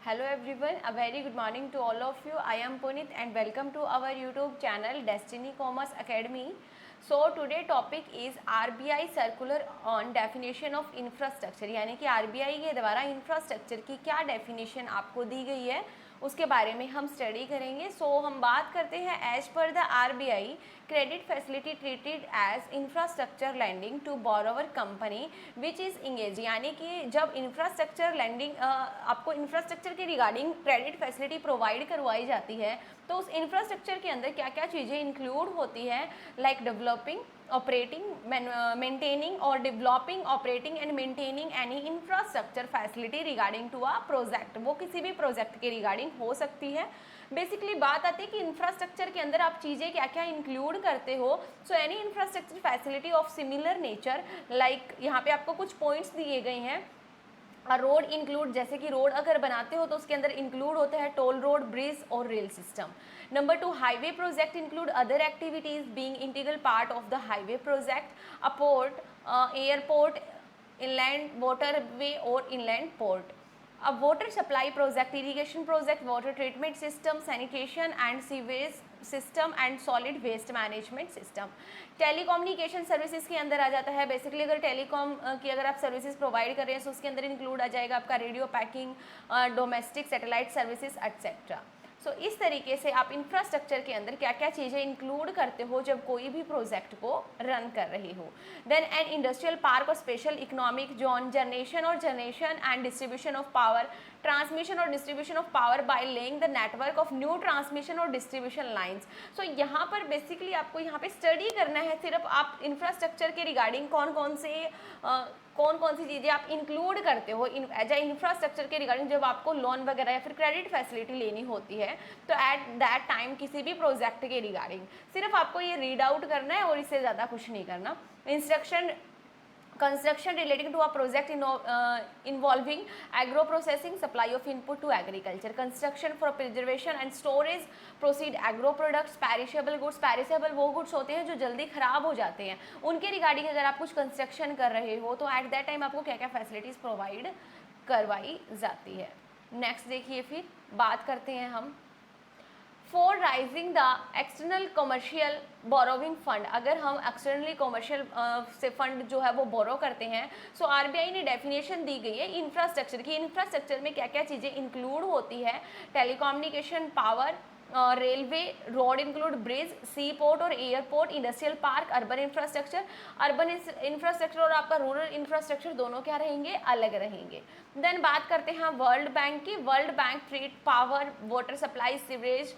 Hello everyone, a very good morning to all of you. I am Punit and welcome to our YouTube channel Destiny Commerce Academy. So today topic is RBI circular on definition of infrastructure, यानी कि RBI के द्वारा infrastructure की क्या definition आपको दी गई है उसके बारे में हम स्टडी करेंगे. सो हम बात करते हैं as per the RBI credit facility treated as infrastructure lending to borrower company which is engage, यानी कि जब इंफ्रास्ट्रक्चर लैंडिंग आपको इंफ्रास्ट्रक्चर के रिगार्डिंग क्रेडिट फैसिलिटी प्रोवाइड करवाई जाती है तो उस इंफ्रास्ट्रक्चर के अंदर क्या क्या चीज़ें इंक्लूड होती है, लाइक डेवलपिंग, ऑपरेटिंग, मेंटेनिंग और developing, operating and maintaining any infrastructure facility regarding to a project. वो किसी भी प्रोजेक्ट के रिगार्डिंग हो सकती है. बेसिकली बात आती है कि इंफ्रास्ट्रक्चर के अंदर आप चीज़ें क्या क्या इंक्लूड करते हो. So any infrastructure facility of similar nature, like यहाँ पे आपको कुछ पॉइंट्स दिए गए हैं. रोड इंक्लूड, जैसे कि रोड अगर बनाते हो तो उसके अंदर इंक्लूड होता है टोल रोड, ब्रिज और rail system. Number 2, highway project include other activities being integral part of the highway project, a port, airport, inland waterway और इनलैंड पोर्ट. अब water supply project, irrigation project, water treatment system, sanitation and sewage system and solid waste management system. Telecommunication services के अंदर आ जाता है. Basically अगर telecom की अगर आप सर्विसेज प्रोवाइड कर रहे हैं तो उसके अंदर इंक्लूड आ जाएगा आपका radio packing, domestic satellite services etcetera. So इस तरीके से आप इंफ्रास्ट्रक्चर के अंदर क्या क्या चीज़ें इंक्लूड करते हो जब कोई भी प्रोजेक्ट को रन कर रहे हो. देन एन इंडस्ट्रियल पार्क और special economic zone, generation and distribution of power, transmission और distribution of power by laying the network of new transmission और डिस्ट्रीब्यूशन लाइंस. सो यहाँ पर बेसिकली आपको यहाँ पे स्टडी करना है सिर्फ आप इंफ्रास्ट्रक्चर के रिगार्डिंग कौन कौन सी चीज़ें आप इंक्लूड करते हो एज ए इंफ्रास्ट्रक्चर के रिगार्डिंग जब आपको लोन वगैरह या फिर क्रेडिट फैसिलिटी लेनी होती है तो एट दैट टाइम किसी भी प्रोजेक्ट के रिगार्डिंग सिर्फ आपको ये रीड आउट करना है और इससे ज़्यादा कुछ नहीं करना. Construction relating to a project involving agro processing, supply of input to agriculture, construction for preservation and storage proceed agro products, perishable goods. perishable वो goods होते हैं जो जल्दी खराब हो जाते हैं, उनके रिगार्डिंग अगर आप कुछ कंस्ट्रक्शन कर रहे हो तो एट दैट टाइम आपको क्या क्या फैसिलिटीज़ प्रोवाइड करवाई जाती है. नेक्स्ट देखिए, फिर बात करते हैं हम for rising the external commercial borrowing fund. अगर हम एक्सटर्नली कमर्शियल से फंड जो है वो बोरो करते हैं सो आरबीआई ने डेफिनेशन दी गई है इंफ्रास्ट्रक्चर की. इंफ्रास्ट्रक्चर में क्या क्या चीज़ें इंक्लूड होती है, telecommunication, power, railway, road include bridge, sea port और airport, industrial park, urban infrastructure. Urban infrastructure और आपका रूरल इंफ्रास्ट्रक्चर दोनों क्या रहेंगे, अलग रहेंगे. देन बात करते हैं वर्ल्ड बैंक की. World bank treat power, water supply, sewerage,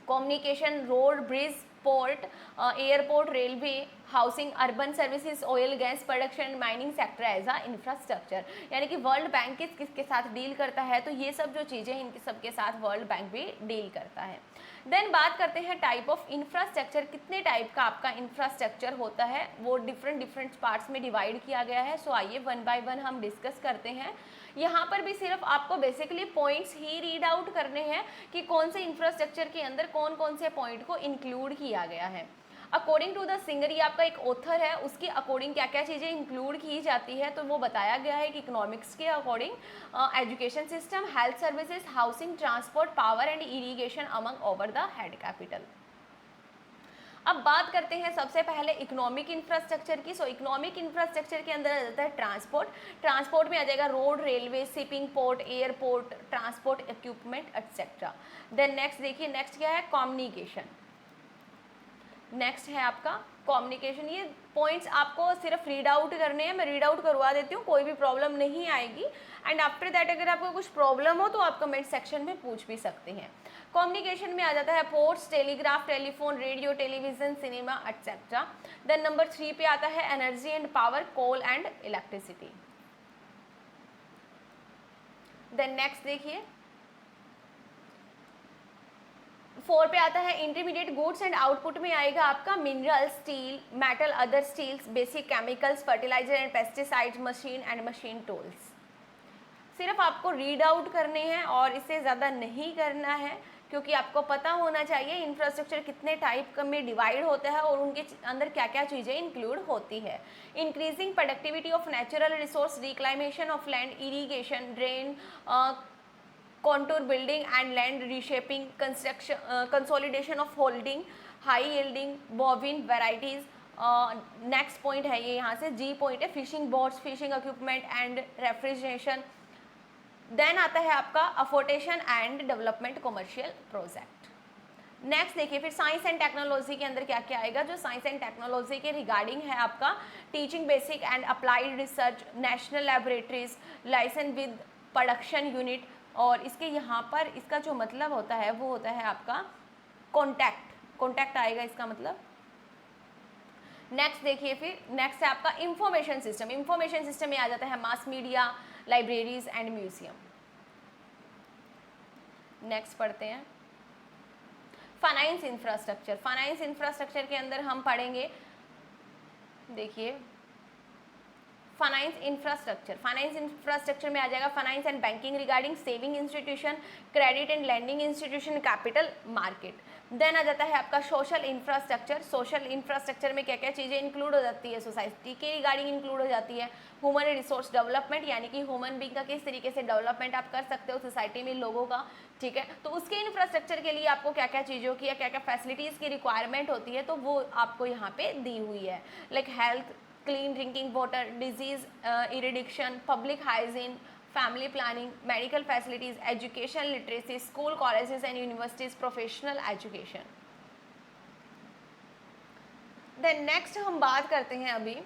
communication, road, bridge, port, airport, railway, housing, urban services, oil gas production, mining sector as a infrastructure. यानी कि वर्ल्ड बैंक किसके साथ डील करता है तो ये सब जो चीज़ें हैं इनके सबके साथ वर्ल्ड बैंक भी डील करता है. देन बात करते हैं टाइप ऑफ इंफ्रास्ट्रक्चर. कितने टाइप का आपका इंफ्रास्ट्रक्चर होता है वो डिफरेंट पार्ट्स में डिवाइड किया गया है. सो आइए वन बाय वन हम डिस्कस करते हैं. यहाँ पर भी सिर्फ आपको बेसिकली पॉइंट्स ही रीड आउट करने हैं कि कौन से इंफ्रास्ट्रक्चर के अंदर कौन कौन से पॉइंट को इंक्लूड किया गया है. अकॉर्डिंग टू द सिंगर, ये आपका एक ऑथर है, उसके अकॉर्डिंग क्या क्या चीज़ें इंक्लूड की जाती है तो वो बताया गया है कि इकोनॉमिक्स के according education system, health services, housing, transport, power and irrigation among over the head capital. अब बात करते हैं सबसे पहले इकोनॉमिक इंफ्रास्ट्रक्चर की. सो इकोनॉमिक इंफ्रास्ट्रक्चर के अंदर आ जाता है ट्रांसपोर्ट. ट्रांसपोर्ट में आ जाएगा road, railway, shipping, port, airport, transport equipment etcetera. Then next देखिए, नेक्स्ट क्या है, कम्युनिकेशन. नेक्स्ट है आपका कम्युनिकेशन. ये पॉइंट्स आपको सिर्फ रीड आउट करने हैं, मैं रीड आउट करवा देती हूँ, कोई भी प्रॉब्लम नहीं आएगी. एंड आफ्टर दैट अगर आपको कुछ प्रॉब्लम हो तो आप कमेंट सेक्शन में पूछ भी सकते हैं. कम्युनिकेशन में आ जाता है ports, telegraph, telephone, radio, television, cinema etcetera. Then number 3 पे आता है energy and power, coal and electricity. Then next देखिए 4 पे आता है इंटरमीडिएट गुड्स एंड आउटपुट में आएगा आपका mineral, steel, metal, other steels, basic chemicals, fertiliser and pesticides, machine and machine tools. सिर्फ आपको रीड आउट करने हैं और इससे ज़्यादा नहीं करना है क्योंकि आपको पता होना चाहिए इंफ्रास्ट्रक्चर कितने टाइप में डिवाइड होता है और उनके अंदर क्या क्या चीज़ें इंक्लूड होती है. Increasing productivity of natural resource, reclamation of land, irrigation, drain, contour building and land reshaping, construction, consolidation of holding, high yielding bovine varieties. Next point है ये, यहाँ से जी पॉइंट है, fishing boats, fishing equipment and refrigeration. Then आता है आपका afforestation and development commercial project. Next देखिए फिर साइंस एंड टेक्नोलॉजी के अंदर क्या क्या आएगा. जो साइंस एंड टेक्नोलॉजी के रिगार्डिंग है आपका teaching basic and applied research, national laboratories, licence with production unit. और इसके यहाँ पर इसका जो मतलब होता है वो होता है आपका कॉन्टैक्ट आएगा इसका मतलब. नेक्स्ट देखिए फिर नेक्स्ट है आपका इंफॉर्मेशन सिस्टम. इंफॉर्मेशन सिस्टम में आ जाता है mass media, libraries and museum. Next पढ़ते हैं फाइनेंस इंफ्रास्ट्रक्चर. फाइनेंस इंफ्रास्ट्रक्चर के अंदर हम पढ़ेंगे, देखिए फाइनेंस इंफ्रास्ट्रक्चर में आ जाएगा finance and banking regarding saving institution, credit and lending institution, capital market. Then आ जाता है आपका सोशल इंफ्रास्ट्रक्चर. सोशल इंफ्रास्ट्रक्चर में क्या क्या चीज़ें इंक्लूड हो जाती है, सोसाइटी के रिगार्डिंग इंक्लूड हो जाती है. ह्यूमन रिसोर्स डेवलपमेंट यानी कि ह्यूमन बीइंग का किस तरीके से डेवलपमेंट आप कर सकते हो सोसाइटी में लोगों का, ठीक है. तो उसके इंफ्रास्ट्रक्चर के लिए आपको क्या क्या चीज़ों की या क्या क्या फैसिलिटीज़ की रिक्वायरमेंट होती है तो वो आपको यहाँ पे दी हुई है. Like health, clean drinking water, disease eradication, public hygiene, family planning, medical facilities, education literacy, school, colleges and universities, professional education. Then next हम बात करते हैं अभी,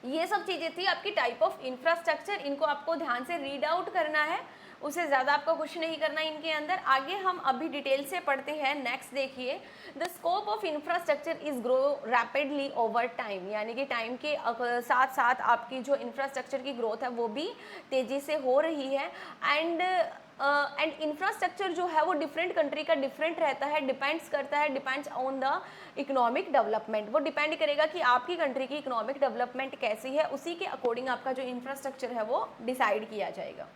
ये सब चीज़ें थी आपकी टाइप ऑफ इंफ्रास्ट्रक्चर. इनको आपको ध्यान से रीड आउट करना है, उससे ज़्यादा आपको कुछ नहीं करना इनके अंदर. आगे हम अभी डिटेल से पढ़ते हैं. नेक्स्ट देखिए the scope of infrastructure is grow rapidly over time. यानी कि टाइम के साथ साथ आपकी जो इंफ्रास्ट्रक्चर की ग्रोथ है वो भी तेज़ी से हो रही है. एंड इंफ्रास्ट्रक्चर जो है वो डिफरेंट कंट्री का डिफरेंट रहता है, depends on the economic development. वो डिपेंड करेगा कि आपकी कंट्री की इकोनॉमिक डेवलपमेंट कैसी है, उसी के अकॉर्डिंग आपका जो इंफ्रास्ट्रक्चर है वो डिसाइड किया जाएगा.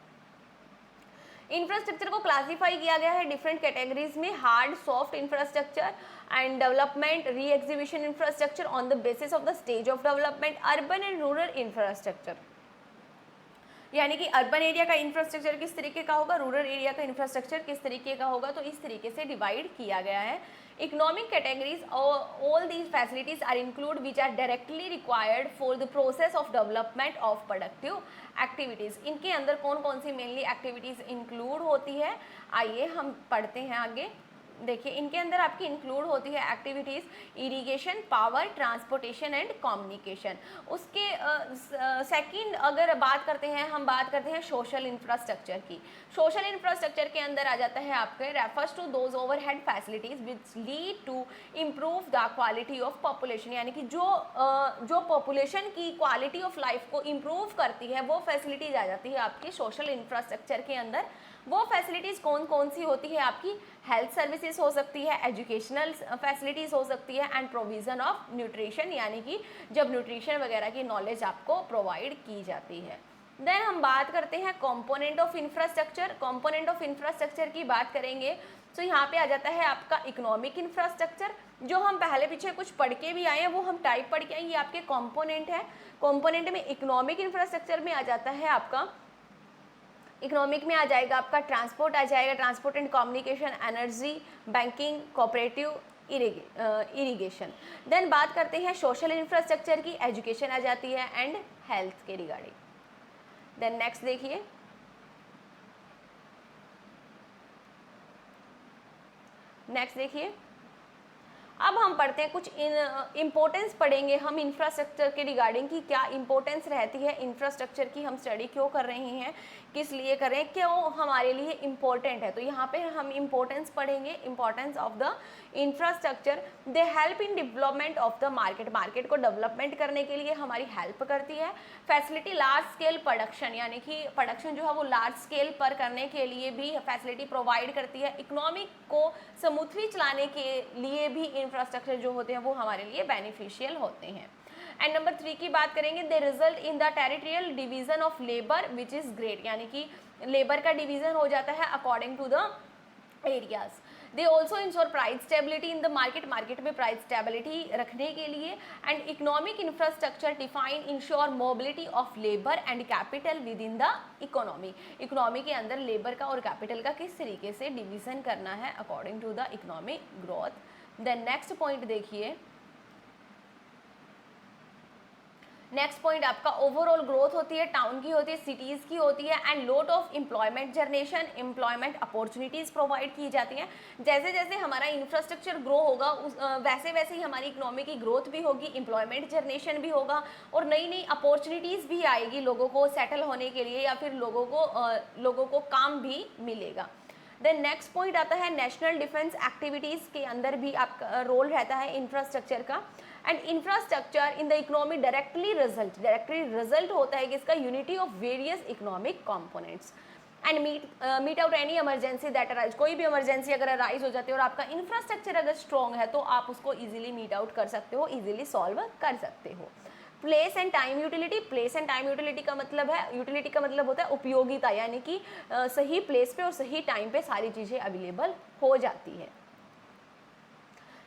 इंफ्रास्ट्रक्चर को क्लासीफाई किया गया है डिफरेंट कैटेगरीज में, hard, soft infrastructure and development, re exhibition infrastructure on the basis of the stage of development, urban and rural infrastructure. यानी कि अर्बन एरिया का इंफ्रास्ट्रक्चर किस तरीके का होगा, रूरल एरिया का इंफ्रास्ट्रक्चर किस तरीके का होगा, तो इस तरीके से डिवाइड किया गया है. Economic categories, all these facilities are include which are directly required for the process of development of productive activities. इनके अंदर कौन कौन सी मेनली एक्टिविटीज़ इंक्लूड होती है, आइए हम पढ़ते हैं आगे. देखिए इनके अंदर आपकी इंक्लूड होती है activities irrigation, power, transportation and communication. उसके सेकंड अगर हम बात करते हैं सोशल इंफ्रास्ट्रक्चर की. सोशल इंफ्रास्ट्रक्चर के अंदर आ जाता है आपके refers to those overhead facilities which lead to improve the quality of population. यानी कि जो पॉपुलेशन की क्वालिटी ऑफ लाइफ को इम्प्रूव करती है वो फैसिलिटीज़ आ जाती है आपकी सोशल इंफ्रास्ट्रक्चर के अंदर. वो फैसिलिटीज़ कौन कौन सी होती है आपकी, हेल्थ सर्विसेज हो सकती है, एजुकेशनल फैसिलिटीज़ हो सकती है एंड प्रोविज़न ऑफ न्यूट्रिशन. यानी कि जब न्यूट्रिशन वगैरह की नॉलेज आपको प्रोवाइड की जाती है. देन हम बात करते हैं component of infrastructure. Component of infrastructure की बात करेंगे तो यहाँ पे आ जाता है आपका इकोनॉमिक इंफ्रास्ट्रक्चर. जो हम पहले पीछे कुछ पढ़ के भी आए हैं वो हम टाइप पढ़ के आए, ये आपके कंपोनेंट है. कंपोनेंट में इकोनॉमिक इंफ्रास्ट्रक्चर में आ जाता है आपका, इकोनॉमिक में आ जाएगा आपका ट्रांसपोर्ट आ जाएगा, transport and communication, energy, banking, cooperative, irrigation. Then बात करते हैं सोशल इंफ्रास्ट्रक्चर की, एजुकेशन आ जाती है एंड हेल्थ के रिगार्डिंग. देन नेक्स्ट देखिए अब हम पढ़ते हैं कुछ इम्पोर्टेंस पढ़ेंगे हम इंफ्रास्ट्रक्चर के रिगार्डिंग की, क्या इंपॉर्टेंस रहती है इंफ्रास्ट्रक्चर की, हम स्टडी क्यों कर रहे हैं, किस लिए कर रहे हैं, क्यों हमारे लिए इम्पोर्टेंट है. तो यहाँ पे हम इम्पोर्टेंस पढ़ेंगे, importance of the infrastructure. They help in development of the market को डेवलपमेंट करने के लिए हमारी हेल्प करती है. फैसिलिटी लार्ज स्केल प्रोडक्शन, यानी कि प्रोडक्शन जो है वो लार्ज स्केल पर करने के लिए भी फैसिलिटी प्रोवाइड करती है. इकोनॉमिक को स्मूथली चलाने के लिए भी इंफ्रास्ट्रक्चर जो होते हैं वो हमारे लिए बेनिफिशियल होते हैं. एंड नंबर 3 की बात करेंगे, they result in the territorial division of labour which is great. यानी कि लेबर का डिवीजन हो जाता है according to the areas. They also ensure price stability in the market, market में प्राइस स्टेबिलिटी रखने के लिए। And economic infrastructure define ensure mobility of labour and capital within the economy, economy के अंदर labour का और capital का किस तरीके से डिवीजन करना है according to the economic growth. Then next point देखिए, नेक्स्ट पॉइंट आपका ओवरऑल ग्रोथ होती है, टाउन की होती है, सिटीज़ की होती है, and lot of employment generation, employment opportunities provide की जाती हैं। जैसे जैसे हमारा इंफ्रास्ट्रक्चर ग्रो होगा वैसे वैसे ही हमारी इकोनॉमी की ग्रोथ भी होगी, एम्प्लॉयमेंट जनरेशन भी होगा और नई नई अपॉर्चुनिटीज़ भी आएगी लोगों को सेटल होने के लिए या फिर लोगों को काम भी मिलेगा। देन नेक्स्ट पॉइंट आता है नेशनल डिफेंस एक्टिविटीज़ के अंदर भी आपका रोल रहता है इंफ्रास्ट्रक्चर का। And infrastructure in the economy directly result होता है कि इसका unity of various economic components and meet out any emergency that arise, कोई भी इमरजेंसी अगर अराइज हो जाती है और आपका इंफ्रास्ट्रक्चर अगर स्ट्रॉन्ग है तो आप उसको इजीली मीट आउट कर सकते हो, इजीली सॉल्व कर सकते हो। Place and time utility, place and time utility का मतलब है, यूटिलिटी का मतलब होता है उपयोगिता, यानी कि सही प्लेस पे और सही टाइम पे सारी चीज़ें अवेलेबल हो जाती है।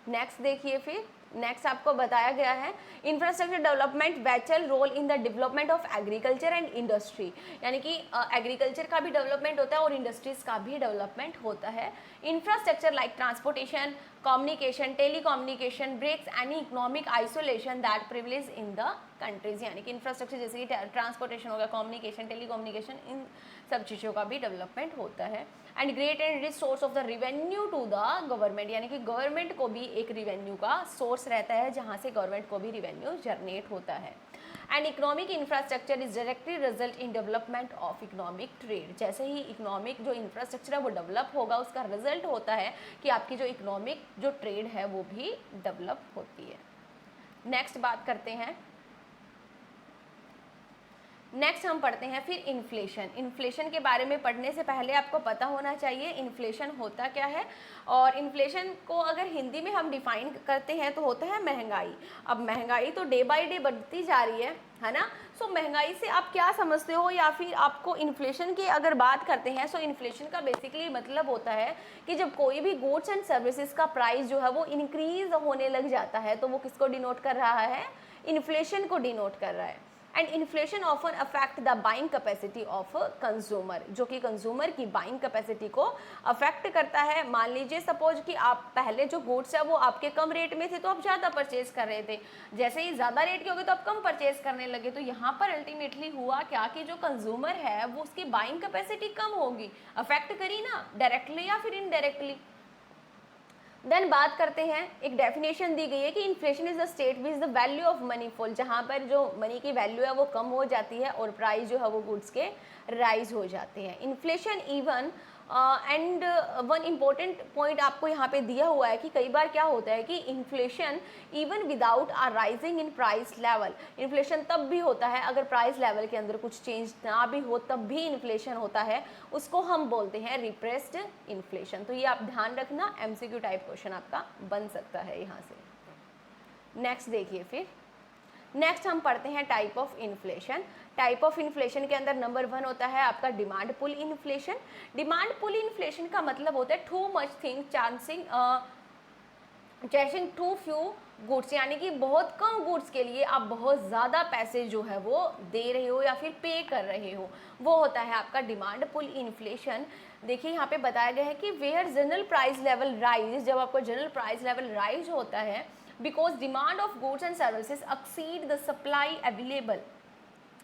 नेक्स्ट देखिए, फिर नेक्स्ट आपको बताया गया है infrastructure development vital role in the development of agriculture and industry, यानी कि एग्रीकल्चर का भी डेवलपमेंट होता है और इंडस्ट्रीज का भी डेवलपमेंट होता है। Infrastructure like transportation, communication, telecommunication breaks any economic isolation that privilege in the countries, यानी कि इंफ्रास्ट्रक्चर जैसे कि ट्रांसपोर्टेशन हो गया, कम्युनिकेशन, टेलीकम्युनिकेशन, इन सब चीज़ों का भी डेवलपमेंट होता है। And great and rich source of the revenue to the government, यानी कि गवर्नमेंट को भी एक रिवेन्यू का सोर्स रहता है जहाँ से गवर्नमेंट को भी रिवेन्यू जनरेट होता है। And economic infrastructure is directly result in development of economic trade, जैसे ही इकोनॉमिक जो इंफ्रास्ट्रक्चर है वो डेवलप होगा उसका रिजल्ट होता है कि आपकी जो इकोनॉमिक जो ट्रेड है वो भी डेवलप होती है। नेक्स्ट बात करते हैं, नेक्स्ट हम पढ़ते हैं फिर इन्फ्लेशन। इन्फ्लेशन के बारे में पढ़ने से पहले आपको पता होना चाहिए इन्फ्लेशन होता क्या है, और इन्फ्लेशन को अगर हिंदी में हम डिफाइन करते हैं तो होता है महंगाई। अब महंगाई तो डे बाय डे बढ़ती जा रही है ना। सो महंगाई से आप क्या समझते हो, या फिर आपको इन्फ्लेशन की अगर बात करते हैं सो इन्फ्लेशन का बेसिकली मतलब होता है कि जब कोई भी गुड्स एंड सर्विसेज का प्राइस जो है वो इंक्रीज होने लग जाता है तो वो किसको डिनोट कर रहा है, इन्फ्लेशन को डिनोट कर रहा है। And inflation often affect the buying capacity of consumer, जो कि कंज्यूमर की बाइंग कैपेसिटी को अफेक्ट करता है। मान लीजिए सपोज कि आप पहले जो गुड्स है वो आपके कम रेट में थे तो आप ज़्यादा परचेज कर रहे थे, जैसे ही ज़्यादा रेट के हो गए तो आप कम परचेज करने लगे, तो यहाँ पर अल्टीमेटली हुआ क्या कि जो कंज्यूमर है वो उसकी बाइंग कैपेसिटी कम होगी, अफेक्ट करी ना डायरेक्टली या फिर इनडायरेक्टली। देन बात करते हैं, एक डेफिनेशन दी गई है कि inflation is the state which the value of money fall, जहाँ पर जो मनी की वैल्यू है वो कम हो जाती है और प्राइस जो है वो गुड्स के राइज हो जाते हैं। Inflation even and one important point आपको यहाँ पे दिया हुआ है कि कई बार क्या होता है कि inflation even without a rising in price level, inflation तब भी होता है अगर प्राइस लेवल के अंदर कुछ चेंज ना भी हो तब भी इन्फ्लेशन होता है, उसको हम बोलते हैं रिप्रेस्ड इन्फ्लेशन। तो ये आप ध्यान रखना, एमसीक्यू टाइप क्वेश्चन आपका बन सकता है यहाँ से। नेक्स्ट देखिए, फिर नेक्स्ट हम पढ़ते हैं type of inflation. Type of inflation के अंदर नंबर 1 होता है आपका demand pull inflation. Demand pull inflation का मतलब होता है too much thing chasing too few goods, यानी कि बहुत कम गुड्स के लिए आप बहुत ज़्यादा पैसे जो है वो दे रहे हो या फिर पे कर रहे हो, वो होता है आपका डिमांड पुल इन्फ्लेशन। देखिए यहाँ पे बताया गया है कि where general price level rise, जब आपको जनरल प्राइस लेवल राइज होता है because demand of goods and services exceed the supply available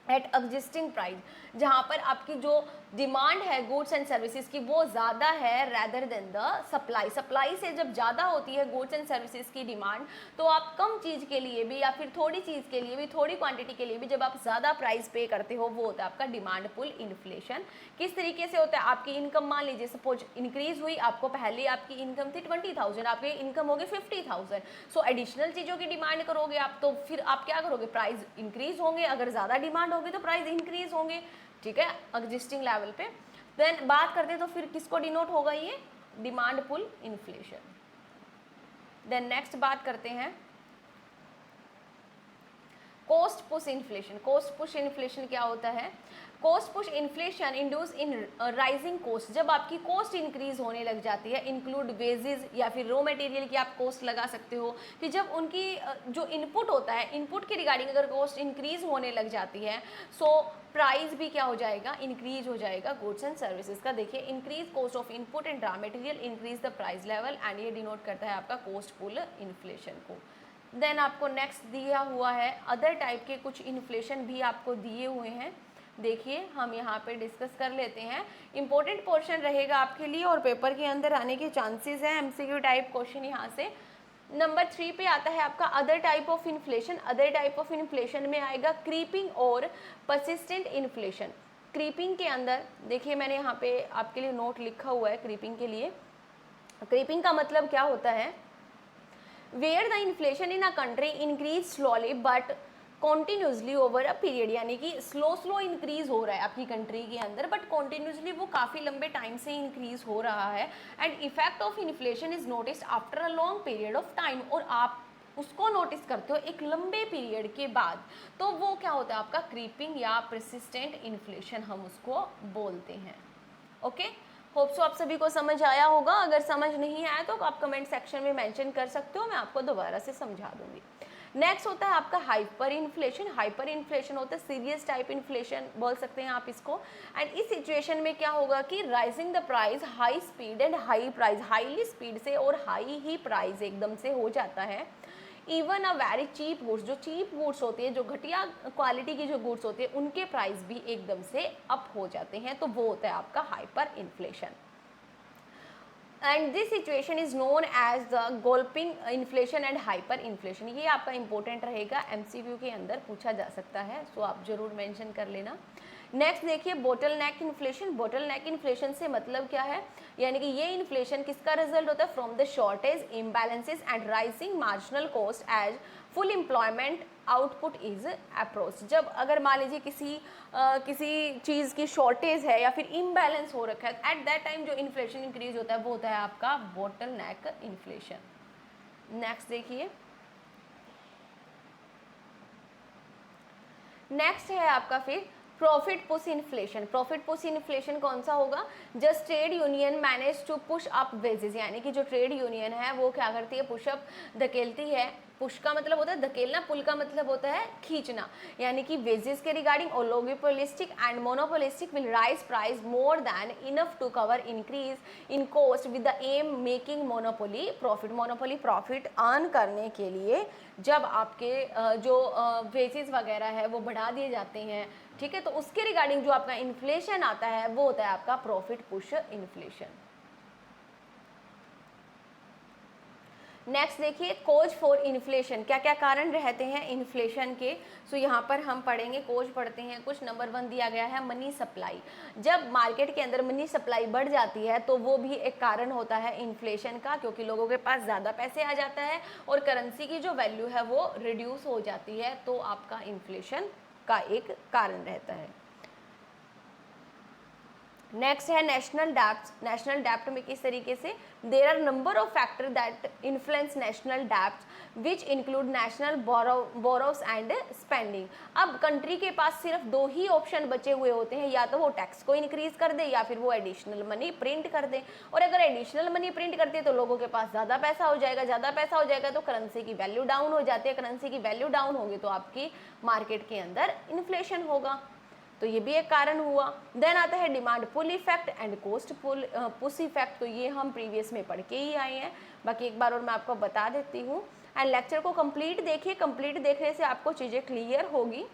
at existing price, जहाँ पर आपकी जो डिमांड है गुड्स एंड सर्विसेज की वो ज़्यादा है rather than the supply. Supply से जब ज़्यादा होती है गुड्स एंड सर्विसेज की डिमांड तो आप कम चीज़ के लिए भी या फिर थोड़ी चीज़ के लिए भी, थोड़ी क्वांटिटी के लिए भी जब आप ज़्यादा प्राइस पे करते हो वो होता है आपका डिमांड पुल इन्फ्लेशन। किस तरीके से होता है, आपकी इनकम मान लीजिए सपोज इंक्रीज हुई, आपको पहले आपकी इनकम थी 20,000, आपकी इनकम होगी 50,000, सो एडिशनल चीज़ों की डिमांड करोगे आप तो फिर आप क्या करोगे, प्राइस इंक्रीज होंगे, अगर ज़्यादा डिमांड होगी तो प्राइस इंक्रीज होंगे, ठीक है, एग्जिस्टिंग लेवल पे। देन बात करते हैं तो फिर किसको डिनोट होगा, ये demand pull inflation. Then next बात करते हैं cost push inflation. Cost push inflation क्या होता है, cost push inflation induce in rising cost, जब आपकी कोस्ट इंक्रीज होने लग जाती है, इंक्लूड वेजेस या फिर रॉ मटेरियल की आप कोस्ट लगा सकते हो, कि जब उनकी जो इनपुट होता है, इनपुट के रिगार्डिंग अगर कोस्ट इंक्रीज होने लग जाती है, सो प्राइस भी क्या हो जाएगा, इंक्रीज हो जाएगा गुड्स एंड सर्विसेज का। देखिए, increase cost of input and raw material increase the price level, and ये डिनोट करता है आपका कोस्ट पुल इन्फ्लेशन को। देन आपको नेक्स्ट दिया हुआ है अदर टाइप के कुछ इन्फ्लेशन भी आपको दिए हुए हैं। देखिए, हम यहाँ पे डिस्कस कर लेते हैं, इंपॉर्टेंट पोर्शन रहेगा आपके लिए और पेपर के अंदर आने के चांसेस हैं, एमसीक्यू टाइप क्वेश्चन यहाँ से। नंबर 3 पे आता है आपका other type of inflation. Other type of inflation में आएगा क्रीपिंग और परसिस्टेंट इन्फ्लेशन। क्रीपिंग के अंदर देखिए, मैंने यहाँ पे आपके लिए नोट लिखा हुआ है क्रीपिंग के लिए। क्रीपिंग का मतलब क्या होता है, where the inflation in a country increase slowly but continuously over a period, यानी कि स्लो इंक्रीज हो रहा है आपकी कंट्री के अंदर, बट कॉन्टिन्यूसली वो काफ़ी लंबे टाइम से इंक्रीज हो रहा है, and effect of inflation is noticed after a long period of time, और आप उसको नोटिस करते हो एक लंबे पीरियड के बाद, तो वो क्या होता है आपका क्रीपिंग या परसिस्टेंट इन्फ्लेशन हम उसको बोलते हैं। ओके, होप सो आप सभी को समझ आया होगा। अगर समझ नहीं आया तो आप कमेंट सेक्शन में मेंशन कर सकते हो, मैं आपको दोबारा से समझा दूंगी। नेक्स्ट होता है आपका हाइपर इन्फ्लेशन। हाइपर इन्फ्लेशन होता है सीरियस टाइप इन्फ्लेशन बोल सकते हैं आप इसको, एंड इस सिचुएशन में क्या होगा कि rising the price high speed and high price, highly speed से और हाई ही प्राइस एकदम से हो जाता है। Even a very cheap goods, जो चीप गुड्स होती है, जो घटिया क्वालिटी की जो गुड्स होती है, उनके प्राइस भी एकदम से अप हो जाते हैं, तो वो होता है आपका hyper inflation. And this situation is known as the galloping inflation and hyper inflation. ये आपका इंपॉर्टेंट रहेगा, एमसीक्यू के अंदर पूछा जा सकता है, सो आप जरूर मेंशन कर लेना। नेक्स्ट देखिए, बोटल नेक इन्फ्लेशन। बोटल नेक इन्फ्लेशन से मतलब क्या है, यानी कि ये इन्फ्लेशन किसका रिजल्ट होता है, from the shortage, imbalances and rising marginal cost as full employment output is approach. जब अगर मान लीजिए किसी चीज़ की शॉर्टेज है या फिर इम्बैलेंस हो रखा है, एट दैट टाइम जो इन्फ्लेशन इंक्रीज होता है वो होता है आपका बोटल नेक इन्फ्लेशन। नेक्स्ट देखिए, नेक्स्ट है आपका फिर profit push inflation. Profit push inflation कौन सा होगा, just trade union manage to push up wages, यानी कि जो ट्रेड यूनियन है वो क्या करती है, पुशअप धकेलती है। पुश का मतलब होता है धकेलना, पुल का मतलब होता है खींचना, यानी कि वेजेस के regarding oligopolistic and monopolistic will raise price more than enough to cover increase in cost with the aim making monopoly profit. Monopoly profit earn करने के लिए जब आपके जो वेजेस वगैरह है वो बढ़ा दिए जाते हैं, ठीक है, तो उसके रिगार्डिंग जो आपका इन्फ्लेशन आता है वो होता है आपका प्रॉफिट पुश इन्फ्लेशन। नेक्स्ट देखिए, कोज फॉर इन्फ्लेशन। क्या क्या कारण रहते हैं इन्फ्लेशन के, सो यहाँ पर हम पढ़ेंगे, कोज पढ़ते हैं कुछ। नंबर 1 दिया गया है मनी सप्लाई। जब मार्केट के अंदर मनी सप्लाई बढ़ जाती है तो वो भी एक कारण होता है इन्फ्लेशन का, क्योंकि लोगों के पास ज़्यादा पैसे आ जाता है और करेंसी की जो वैल्यू है वो रिड्यूस हो जाती है, तो आपका इन्फ्लेशन का एक कारण रहता है। नेक्स्ट है नेशनल डेब्ट। नेशनल डेब्ट में किस तरीके से, there are number of factor that influence national डेब्ट which include national borrows and spending. अब कंट्री के पास सिर्फ 2 ही ऑप्शन बचे हुए होते हैं, या तो वो टैक्स को इंक्रीज कर दे या फिर वो एडिशनल मनी प्रिंट कर दे, और अगर एडिशनल मनी प्रिंट करते हैं तो लोगों के पास ज़्यादा पैसा हो जाएगा, ज़्यादा पैसा हो जाएगा तो करेंसी की वैल्यू डाउन हो जाती है, करेंसी की वैल्यू डाउन होगी तो आपकी मार्केट के अंदर इन्फ्लेशन होगा, तो ये भी एक कारण हुआ। देन आता है demand pull effect and cost push effect, तो ये हम प्रीवियस में पढ़ के ही आए हैं, बाकी एक बार और मैं आपको बता देती हूँ। एंड लेक्चर को कंप्लीट देखिए, कंप्लीट देखने से आपको चीज़ें क्लियर होगी।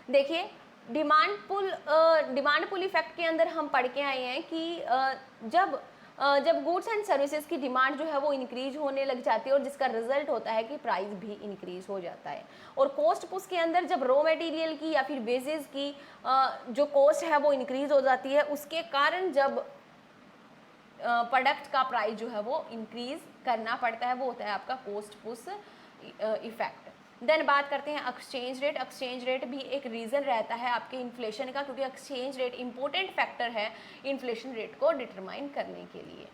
देखिए, डिमांड पुल इफेक्ट के अंदर हम पढ़ के आए हैं कि जब गुड्स एंड सर्विसेज की डिमांड जो है वो इंक्रीज होने लग जाती है और जिसका रिजल्ट होता है कि प्राइस भी इंक्रीज हो जाता है। और कोस्ट पुश के अंदर जब रॉ मटेरियल की या फिर वेजेस की जो कॉस्ट है वो इंक्रीज हो जाती है, उसके कारण जब प्रोडक्ट का प्राइस जो है वो इंक्रीज करना पड़ता है, वो होता है आपका कोस्ट पुश इफेक्ट। देन बात करते हैं एक्सचेंज रेट। एक्सचेंज रेट भी एक रीज़न रहता है आपके इन्फ्लेशन का, क्योंकि एक्सचेंज रेट इंपॉर्टेंट फैक्टर है इन्फ्लेशन रेट को डिटरमाइन करने के लिए।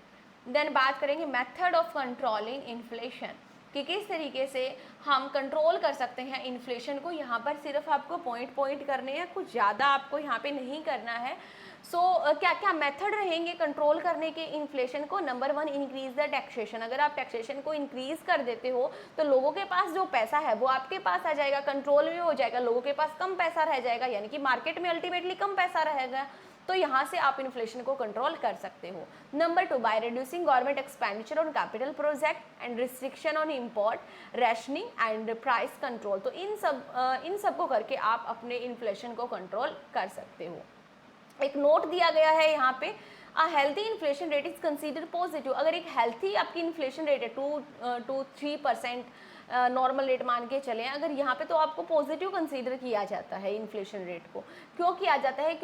देन बात करेंगे मेथड ऑफ कंट्रोलिंग इन्फ्लेशन। कि किस तरीके से हम कंट्रोल कर सकते हैं इन्फ्लेशन को। यहाँ पर सिर्फ आपको पॉइंट करने हैं, कुछ ज़्यादा आपको यहाँ पे नहीं करना है। क्या क्या मेथड रहेंगे कंट्रोल करने के इन्फ्लेशन को। Number 1, increase the taxation. अगर आप टैक्सेशन को इंक्रीज कर देते हो तो लोगों के पास जो पैसा है वो आपके पास आ जाएगा, कंट्रोल भी हो जाएगा, लोगों के पास कम पैसा रह जाएगा, यानी कि मार्केट में अल्टीमेटली कम पैसा रहेगा, तो यहाँ से आप इन्फ्लेशन को कंट्रोल कर सकते हो। Number 2, by reducing government expenditure on capital project and restriction on import, rationing and price control. तो इन सब को करके आप अपने इन्फ्लेशन को कंट्रोल कर सकते हो। एक नोट दिया गया है यहाँ पे, अ healthy inflation rate is consider positive. अगर एक हेल्थी आपकी इन्फ्लेशन रेट है 2-3% नॉर्मल रेट मान के चलें, अगर यहाँ पे तो आपको पॉजिटिव कंसीडर किया जाता है इन्फ्लेशन रेट को। क्यों किया जाता है?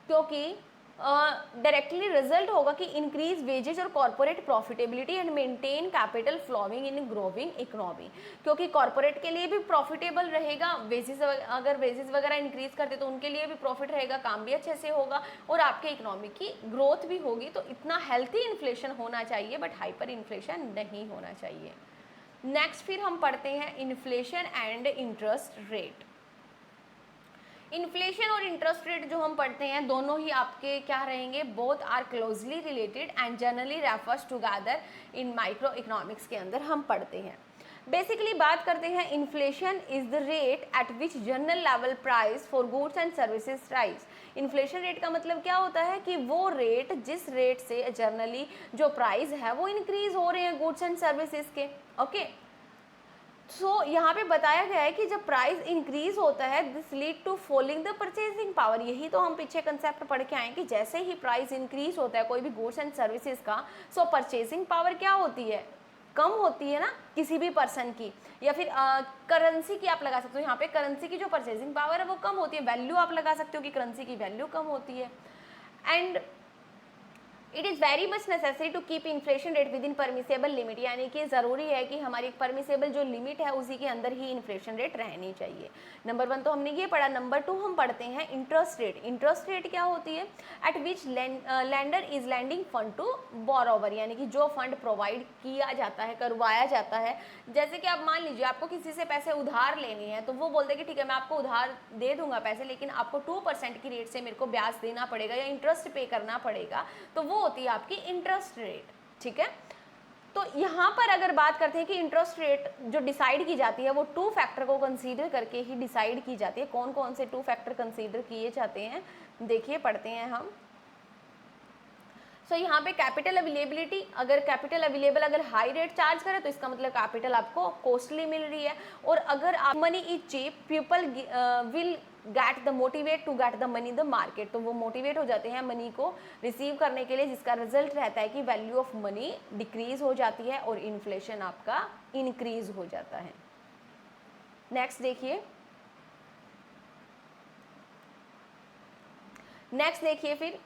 क्योंकि डायरेक्टली रिजल्ट होगा कि इंक्रीज वेजेस और corporate profitability and maintain capital flowing in growing economy. क्योंकि कॉर्पोरेट के लिए भी प्रॉफिटेबल रहेगा, वेजेस अगर वेजेस वगैरह इंक्रीज करते तो उनके लिए भी प्रॉफिट रहेगा, काम भी अच्छे से होगा और आपके इकोनॉमी की ग्रोथ भी होगी। तो इतना हेल्थी इन्फ्लेशन होना चाहिए, बट हाइपर इन्फ्लेशन नहीं होना चाहिए। नेक्स्ट फिर हम पढ़ते हैं inflation and interest rate. Inflation और इंटरेस्ट रेट जो हम पढ़ते हैं दोनों ही आपके क्या रहेंगे, both are closely related and generally refers together in microeconomics के अंदर हम पढ़ते हैं। बेसिकली बात करते हैं, inflation is the rate at which general level price for goods and services rise. Inflation rate का मतलब क्या होता है कि वो रेट जिस रेट से जनरली जो प्राइस है वो इंक्रीज हो रहे हैं गुड्स एंड सर्विसेज के। ओके, यहाँ पे बताया गया है कि जब प्राइस इंक्रीज होता है this lead to falling the purchasing power. यही तो हम पीछे कंसेप्ट पढ़ के आए कि जैसे ही प्राइस इंक्रीज होता है कोई भी गुड्स एंड सर्विसेज का, सो परचेजिंग पावर क्या होती है, कम होती है ना किसी भी पर्सन की, या फिर करेंसी की आप लगा सकते हो। यहाँ पे करेंसी की जो परचेजिंग पावर है वो कम होती है, वैल्यू आप लगा सकते हो कि करेंसी की वैल्यू कम होती है। And it is very much necessary to keep inflation rate within permissible limit, यानी कि ज़रूरी है कि हमारी परमिसेबल जो लिमिट है उसी के अंदर ही इन्फ्लेशन रेट रहनी चाहिए। नंबर 1 तो हमने ये पढ़ा। नंबर 2 हम पढ़ते हैं इंटरेस्ट रेट। इंटरेस्ट रेट क्या होती है? At which lender is lending fund to borrower, यानी कि जो फंड प्रोवाइड किया जाता है, करवाया जाता है। जैसे कि आप मान लीजिए आपको किसी से पैसे उधार लेने हैं, तो वो बोलते हैं कि ठीक है मैं आपको उधार दे दूंगा पैसे, लेकिन आपको 2% की रेट से मेरे को ब्याज देना पड़ेगा या इंटरेस्ट पे करना पड़ेगा, तो वो होती है आपकी इंटरेस्ट रेट। ठीक है, तो यहाँ पर अगर बात करते हैं कि इंटरेस्ट रेट जो डिसाइड की जाती है वो 2 फैक्टर को कंसीडर करके ही डिसाइड की जाती है। कौन कौन से 2 फैक्टर कंसीडर किए जाते हैं, देखिए पढ़ते हैं हम। सो यहाँ पे कैपिटल अवेलेबिलिटी, अगर कैपिटल अवेलेबल अगर हाई रेट चार्ज करे तो इसका मतलब कैपिटल आपको कॉस्टली मिल रही है। और अगर आप money is cheap, people will get the motivate to get the money the market, तो वो मोटिवेट हो जाते हैं मनी को रिसीव करने के लिए, जिसका रिजल्ट रहता है कि वैल्यू ऑफ मनी डिक्रीज हो जाती है और इन्फ्लेशन आपका इंक्रीज हो जाता है। नेक्स्ट देखिए, फिर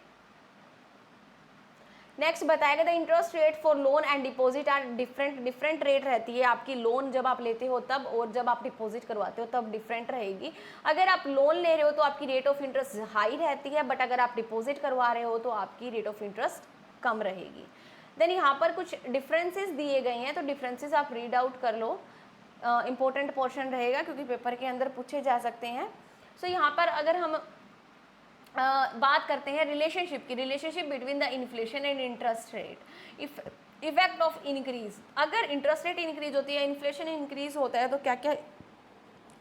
नेक्स्ट बताएगा the interest rate for loan and deposit are different rate रहती है आपकी। लोन जब आप लेते हो तब और जब आप डिपॉजिट करवाते हो तब डिफरेंट रहेगी। अगर आप लोन ले रहे हो तो आपकी रेट ऑफ इंटरेस्ट हाई रहती है, बट अगर आप डिपॉजिट करवा रहे हो तो आपकी रेट ऑफ इंटरेस्ट कम रहेगी। देन यहाँ पर कुछ डिफरेंसेस दिए गए हैं, तो डिफरेंसेस आप रीड आउट कर लो, इंपॉर्टेंट पोर्शन रहेगा क्योंकि पेपर के अंदर पूछे जा सकते हैं। सो यहाँ पर अगर हम बात करते हैं रिलेशनशिप की, relationship between the inflation and interest rate. Effect of increase, अगर इंटरेस्ट रेट इंक्रीज होती है, इन्फ्लेशन इंक्रीज होता है, तो क्या क्या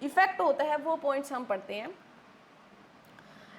इफेक्ट होता है वो पॉइंट्स हम पढ़ते हैं।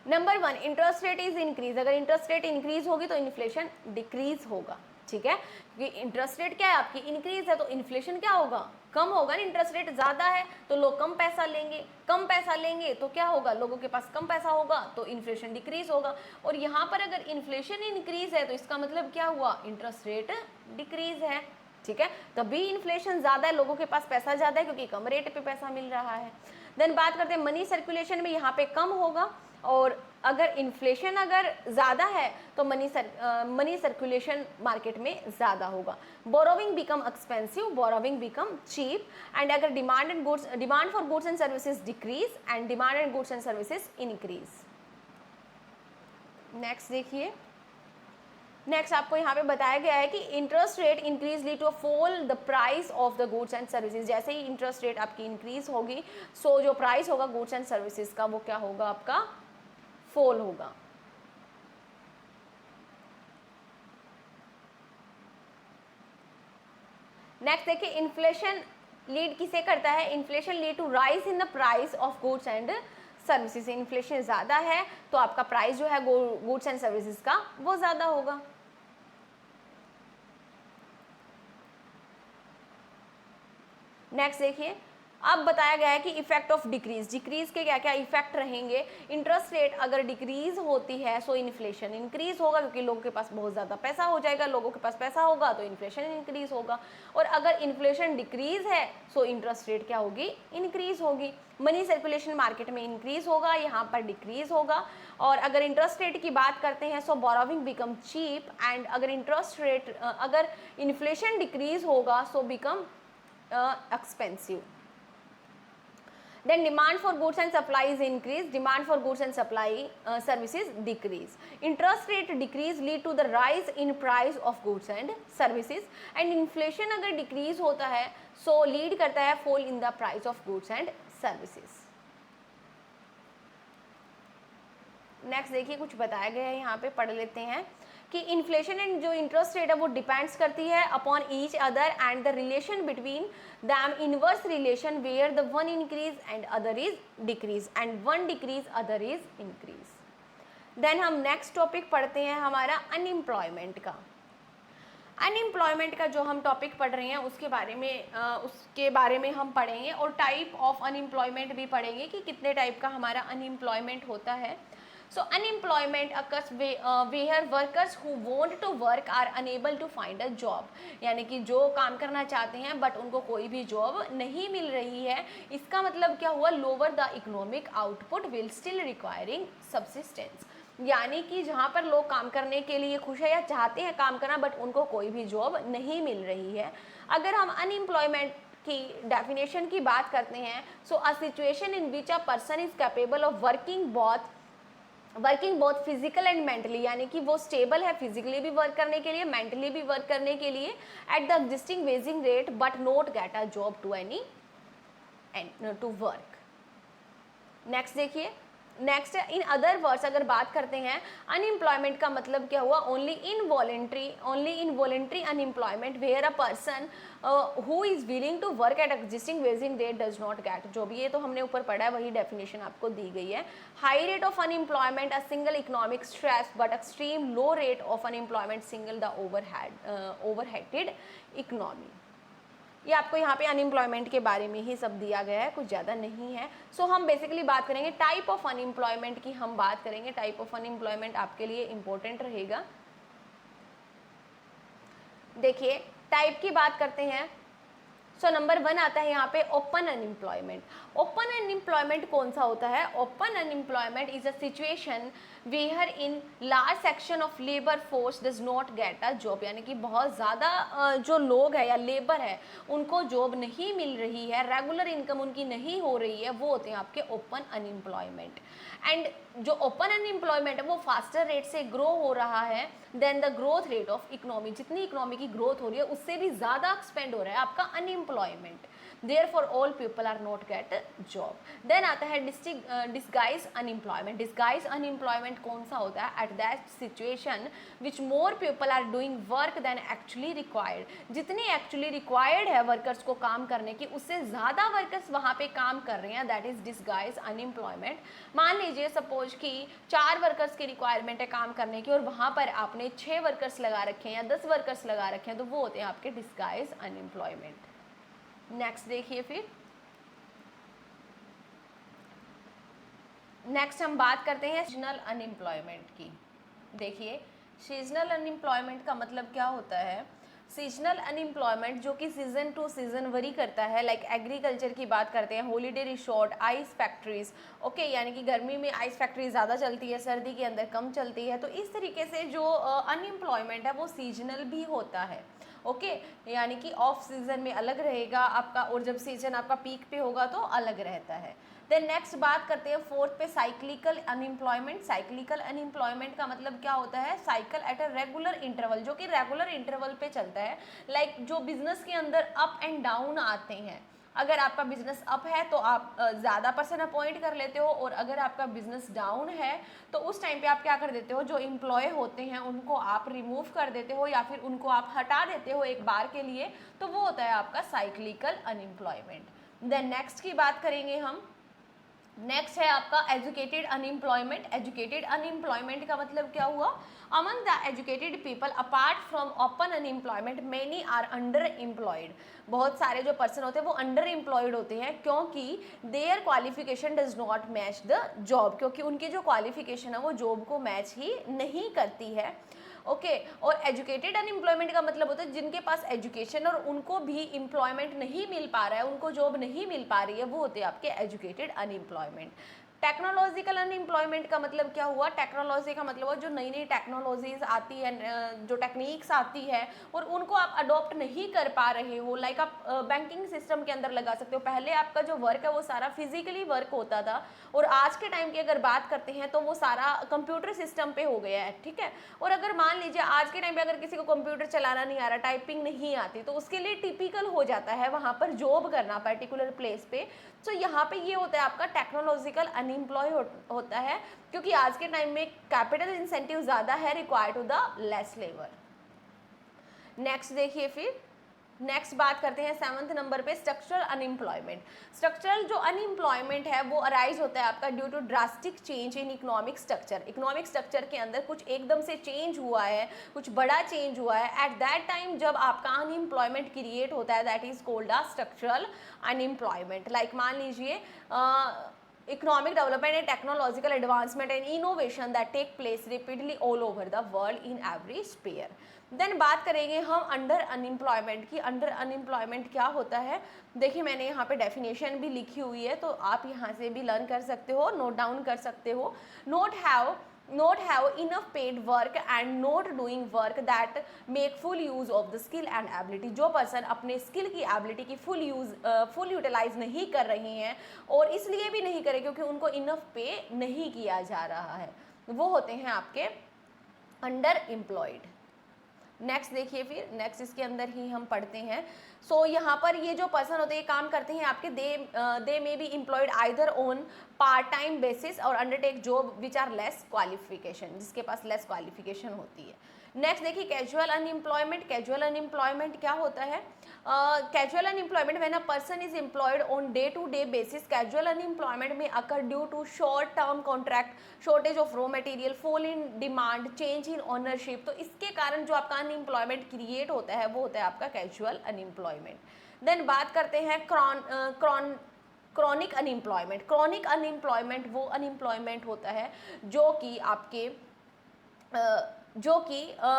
Number 1, interest rate is increase. अगर इंटरेस्ट रेट इंक्रीज होगी तो इन्फ्लेशन डिक्रीज होगा। ठीक है, क्योंकि इंटरेस्ट रेट क्या है आपकी इंक्रीज है तो इन्फ्लेशन क्या होगा, कम होगा ना। इंटरेस्ट रेट ज़्यादा है तो लोग कम पैसा लेंगे, कम पैसा लेंगे तो क्या होगा, लोगों के पास कम पैसा होगा तो इन्फ्लेशन डिक्रीज होगा। और यहाँ पर अगर इन्फ्लेशन इंक्रीज है तो इसका मतलब क्या हुआ, इंटरेस्ट रेट डिक्रीज है। ठीक है, तभी इन्फ्लेशन ज़्यादा है, लोगों के पास पैसा ज़्यादा है क्योंकि कम रेट पे पैसा मिल रहा है। देन बात करते हैं मनी सर्कुलेशन में, यहाँ पे कम होगा, और अगर इन्फ्लेशन अगर ज़्यादा है तो मनी सर्कुलेशन मार्केट में ज़्यादा होगा। Borrowing become expensive, borrowing become cheap, and अगर demand for goods and services decrease and demand and goods and services increase. Next देखिए, नेक्स्ट आपको यहाँ पे बताया गया है कि interest rate increase lead to fall the price of the goods and services. जैसे ही इंटरेस्ट रेट आपकी इंक्रीज होगी, सो जो प्राइस होगा गुड्स एंड सर्विसेज का वो क्या होगा, आपका फॉल होगा। नेक्स्ट देखिए, इन्फ्लेशन लीड किसे करता है, inflation lead to rise in the price of goods and services. Inflation ज़्यादा है तो आपका प्राइस जो है गुड्स एंड सर्विसेज का वो ज़्यादा होगा। नेक्स्ट देखिए, अब बताया गया है कि इफेक्ट ऑफ डिक्रीज, डिक्रीज के क्या क्या इफेक्ट रहेंगे। इंटरेस्ट रेट अगर डिक्रीज होती है सो इन्फ्लेशन इंक्रीज होगा, क्योंकि लोगों के पास बहुत ज़्यादा पैसा हो जाएगा, लोगों के पास पैसा होगा तो इन्फ्लेशन इंक्रीज होगा। और अगर इन्फ्लेशन डिक्रीज है सो इंटरेस्ट रेट क्या होगी, इंक्रीज होगी। मनी सर्कुलेशन मार्केट में इंक्रीज होगा, यहाँ पर डिक्रीज होगा। और अगर इंटरेस्ट रेट की बात करते हैं सो बोरोविंग बिकम चीप, एंड अगर इंटरेस्ट रेट अगर इन्फ्लेशन डिक्रीज होगा so become expensive. Then demand for goods and supply is increased, demand for goods and supply services decrease. Interest rate decrease lead to the rise in price of goods and services, and inflation अगर decrease होता है so lead करता है fall in the price of goods and services. Next देखिए, कुछ बताया गया है यहाँ पे, पढ़ लेते हैं कि इन्फ्लेशन एंड जो इंटरेस्ट रेट है वो डिपेंड्स करती है upon each other and the relation between them inverse relation where the one increase and other is decrease and one decrease other is increase. Then हम नेक्स्ट टॉपिक पढ़ते हैं हमारा unemployment का। Unemployment का जो हम टॉपिक पढ़ रहे हैं उसके बारे में हम पढ़ेंगे, और टाइप ऑफ अनएम्प्लॉयमेंट भी पढ़ेंगे कि कितने टाइप का हमारा अनएम्प्लॉयमेंट होता है। So unemployment occurs where workers who want to work are unable to find a job, यानी कि जो काम करना चाहते हैं बट उनको कोई भी जॉब नहीं मिल रही है। इसका मतलब क्या हुआ, lower the economic output will still requiring subsistence, यानी कि जहाँ पर लोग काम करने के लिए खुश है या चाहते हैं काम करना बट उनको कोई भी जॉब नहीं मिल रही है। अगर हम अनएम्प्लॉयमेंट की डेफिनेशन की बात करते हैं, so a situation in which a person is capable of working both physical and mentally, यानी कि वो स्टेबल है फिजिकली भी वर्क करने के लिए, मेंटली भी वर्क करने के लिए at the existing waging rate but not get a job to work. Next देखिए, नेक्स्ट इन अदर वर्ड्स अगर बात करते हैं, अनएम्प्लॉयमेंट का मतलब क्या हुआ, only involuntary unemployment where a person who is willing to work at existing waging rate does not get job. ये तो हमने ऊपर पढ़ा है, वही डेफिनेशन आपको दी गई है। High rate of unemployment a signal economic stress but extreme low rate of unemployment signal the overheated economy. ये आपको यहाँ पे अनएम्प्लॉयमेंट के बारे में ही सब दिया गया है, कुछ ज़्यादा नहीं है। सो हम बेसिकली बात करेंगे टाइप ऑफ अनएम्प्लॉयमेंट की, हम बात करेंगे टाइप ऑफ अनएम्प्लॉयमेंट आपके लिए इंपॉर्टेंट रहेगा। देखिए, टाइप की बात करते हैं, सो नंबर 1 आता है यहाँ पे ओपन अनएम्प्लॉयमेंट। ओपन अनएम्प्लॉयमेंट कौन सा होता है, open unemployment is a situation where in large section of labour force does not get a job, यानी कि बहुत ज़्यादा जो लोग हैं या लेबर है उनको जॉब नहीं मिल रही है, रेगुलर इनकम उनकी नहीं हो रही है, वो होते हैं आपके ओपन अनएम्प्लॉयमेंट। एंड जो ओपन अनएम्प्लॉयमेंट है वो फास्टर रेट से ग्रो हो रहा है then the growth rate of economy, जितनी इकोनॉमी की ग्रोथ हो रही है उससे भी ज़्यादा एक्सपेंड हो रहा है आपका unemployment, therefore all people are not get job. Then आता है डिस्गाइज अनएम्प्लॉयमेंट। डिस्गाइज अनएम्प्लॉयमेंट कौन सा होता है, at that situation which more people are doing work than actually required, जितनी एक्चुअली रिक्वायर्ड है वर्कर्स को काम करने की उससे ज़्यादा वर्कर्स वहाँ पे काम कर रहे हैं, दैट इज डिस्गाइज अनएम्प्लॉयमेंट। मान लीजिए सपोज कि 4 वर्कर्स की रिक्वायरमेंट है काम करने की और वहाँ पर आपने 6 वर्कर्स लगा रखे हैं या 10 वर्कर्स लगा रखे हैं, तो वो होते हैं आपके डिस्गाइज अनएम्प्लॉयमेंट। नेक्स्ट देखिए, फिर नेक्स्ट हम बात करते हैं सीजनल अनएम्प्लॉयमेंट की। देखिए, सीजनल अनएम्प्लॉयमेंट का मतलब क्या होता है, सीजनल अनएम्प्लॉयमेंट जो कि सीजन टू सीजन वरी करता है, लाइक एग्रीकल्चर की बात करते हैं, holiday resort, ice factories, okay, यानी कि गर्मी में आइस फैक्ट्री ज़्यादा चलती है, सर्दी के अंदर कम चलती है, तो इस तरीके से जो अनएम्प्लॉयमेंट है वो सीजनल भी होता है, ओके, यानी कि ऑफ सीजन में अलग रहेगा आपका और जब सीजन आपका पीक पे होगा तो अलग रहता है। देन नेक्स्ट बात करते हैं फोर्थ पे साइक्लिकल अनएम्प्लॉयमेंट। साइक्लिकल अनएम्प्लॉयमेंट का मतलब क्या होता है, cycle at a regular interval, जो कि रेगुलर इंटरवल पे चलता है। लाइक जो बिजनेस के अंदर अप एंड डाउन आते हैं, अगर आपका बिजनेस अप है तो आप ज़्यादा पर्सन अपॉइंट कर लेते हो, और अगर आपका बिजनेस डाउन है तो उस टाइम पे आप क्या कर देते हो, जो एम्प्लॉय होते हैं उनको आप रिमूव कर देते हो या फिर उनको आप हटा देते हो एक बार के लिए, तो वो होता है आपका साइक्लिकल अनएम्प्लॉयमेंट। देन नेक्स्ट की बात करेंगे हम। नेक्स्ट है आपका एजुकेटेड अनएम्प्लॉयमेंट। एजुकेटेड अनएम्प्लॉयमेंट का मतलब क्या हुआ, among the educated people apart from open unemployment many are under employed. बहुत सारे जो पर्सन होते हैं वो अंडर एम्प्लॉयड होते हैं, क्योंकि their qualification does not match the job, क्योंकि उनकी जो क्वालिफिकेशन है वो जॉब को मैच ही नहीं करती है। ओके और एजुकेटेड अनएम्प्लॉयमेंट का मतलब होता है जिनके पास एजुकेशन और उनको भी एम्प्लॉयमेंट नहीं मिल पा रहा है, उनको जॉब नहीं मिल पा रही है, वो होते हैं आपके एजुकेटेड अनएम्प्लॉयमेंट। टेक्नोलॉजिकल अनएम्प्लॉयमेंट का मतलब क्या हुआ, टेक्नोलॉजी का मतलब जो नई नई टेक्नोलॉजीज आती है, जो टेक्निक्स आती है और उनको आप अडॉप्ट नहीं कर पा रहे हो। लाइक आप बैंकिंग सिस्टम के अंदर लगा सकते हो, पहले आपका जो वर्क है वो सारा फिजिकली वर्क होता था, और आज के टाइम की अगर बात करते हैं तो वो सारा कंप्यूटर सिस्टम पे हो गया है, ठीक है। और अगर मान लीजिए आज के टाइम पे अगर किसी को कंप्यूटर चलाना नहीं आ रहा, टाइपिंग नहीं आती, तो उसके लिए टिपिकल हो जाता है वहाँ पर जॉब करना पर्टिकुलर प्लेस पे। तो यहाँ पे ये होता है आपका टेक्नोलॉजिकल अनएम्प्लॉय होता है, क्योंकि आज के टाइम में कैपिटल इंसेंटिव ज़्यादा है required to the less labour. Next देखिए फिर, नेक्स्ट बात करते हैं 7th नंबर पे स्ट्रक्चरल अनएम्प्लॉयमेंट। स्ट्रक्चरल जो अनएम्प्लॉयमेंट है वो अराइज होता है आपका due to drastic change in economic structure. Economic structure के अंदर कुछ एकदम से चेंज हुआ है, कुछ बड़ा चेंज हुआ है, एट दैट टाइम जब आपका अनएम्प्लॉयमेंट क्रिएट होता है, that is called a structural unemployment. Like मान लीजिए economic development and technological advancement and innovation that take place repeatedly all over the world in every sphere. Then बात करेंगे हम under unemployment की। अंडर अनएम्प्लॉयमेंट क्या होता है, देखिए मैंने यहाँ पे डेफिनेशन भी लिखी हुई है, तो आप यहाँ से भी लर्न कर सकते हो, नोट डाउन कर सकते हो। not have enough paid work and not doing work that make full use of the skill and ability। जो पर्सन अपने स्किल की एबिलिटी की फुल यूटिलाइज नहीं कर रही हैं, और इसलिए भी नहीं करें क्योंकि उनको इनफ पे नहीं किया जा रहा है, वो होते हैं आपके अंडर एम्प्लॉयड। नेक्स्ट देखिए फिर, नेक्स्ट इसके अंदर ही हम पढ़ते हैं। सो यहाँ पर ये जो पर्सन होते हैं काम करते हैं आपके, they may be employed either on part time basis और undertake job which are less qualification, जिसके पास लेस क्वालिफिकेशन होती है। नेक्स्ट देखिए कैजुअल अनएम्प्लॉयमेंट। कैजुअल अनएम्प्लॉयमेंट क्या होता है, casual unemployment when a person is employed on day to day basis. Casual unemployment में occur due to short term contract, shortage of raw material, fall in demand, change in ownership, तो इसके कारण जो आपका unemployment create होता है वो होता है आपका कैजुअल अनएम्प्लॉयमेंट। देन बात करते हैं क्रॉनिक अनएम्प्लॉयमेंट। क्रॉनिक अनएम्प्लॉयमेंट वो अनएम्प्लॉयमेंट होता है जो कि